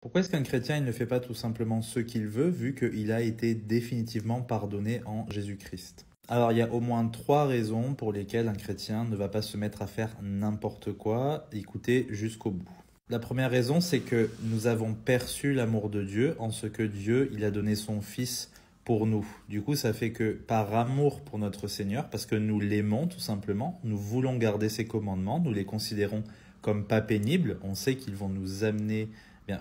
Pourquoi est-ce qu'un chrétien il ne fait pas tout simplement ce qu'il veut vu qu'il a été définitivement pardonné en Jésus-Christ? Alors il y a au moins trois raisons pour lesquelles un chrétien ne va pas se mettre à faire n'importe quoi. Écoutez jusqu'au bout. La première raison, c'est que nous avons perçu l'amour de Dieu en ce que Dieu il a donné son Fils pour nous. Du coup, ça fait que par amour pour notre Seigneur, parce que nous l'aimons tout simplement, nous voulons garder ses commandements, nous les considérons comme pas pénibles, on sait qu'ils vont nous amener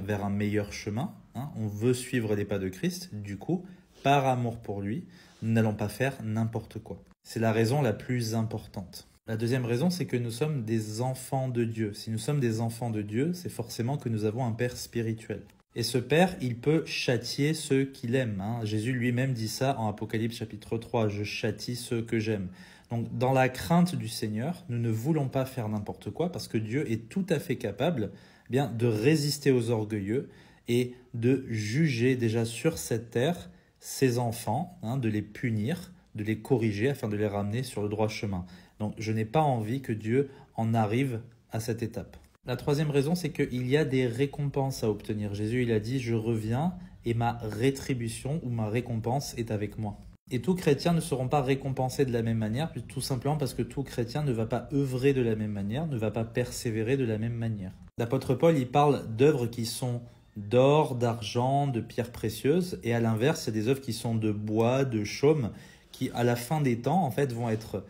vers un meilleur chemin, hein. On veut suivre les pas de Christ, du coup, par amour pour lui, nous n'allons pas faire n'importe quoi. C'est la raison la plus importante. La deuxième raison, c'est que nous sommes des enfants de Dieu. Si nous sommes des enfants de Dieu, c'est forcément que nous avons un Père spirituel. Et ce Père, il peut châtier ceux qu'il aime, hein. Jésus lui-même dit ça en Apocalypse chapitre 3, « Je châtie ceux que j'aime ». Donc dans la crainte du Seigneur, nous ne voulons pas faire n'importe quoi parce que Dieu est tout à fait capable de résister aux orgueilleux et de juger déjà sur cette terre ses enfants, hein, de les punir, de les corriger afin de les ramener sur le droit chemin. Donc je n'ai pas envie que Dieu en arrive à cette étape. La troisième raison, c'est qu'il y a des récompenses à obtenir. Jésus, il a dit « Je reviens et ma rétribution ou ma récompense est avec moi ». Et tous chrétiens ne seront pas récompensés de la même manière, tout simplement parce que tout chrétien ne va pas œuvrer de la même manière, ne va pas persévérer de la même manière. L'apôtre Paul, il parle d'œuvres qui sont d'or, d'argent, de pierres précieuses, et à l'inverse, il y a des œuvres qui sont de bois, de chaume, qui à la fin des temps, en fait, vont être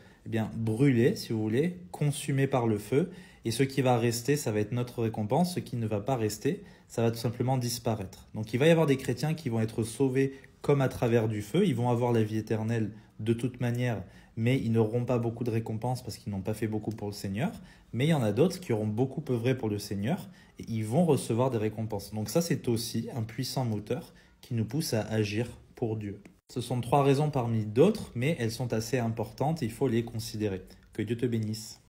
brûlées, si vous voulez, consumées par le feu, et ce qui va rester, ça va être notre récompense, ce qui ne va pas rester, ça va tout simplement disparaître. Donc il va y avoir des chrétiens qui vont être sauvés comme à travers du feu, ils vont avoir la vie éternelle de toute manière, mais ils n'auront pas beaucoup de récompenses parce qu'ils n'ont pas fait beaucoup pour le Seigneur. Mais il y en a d'autres qui auront beaucoup œuvré pour le Seigneur et ils vont recevoir des récompenses. Donc ça, c'est aussi un puissant moteur qui nous pousse à agir pour Dieu. Ce sont trois raisons parmi d'autres, mais elles sont assez importantes et il faut les considérer. Que Dieu te bénisse.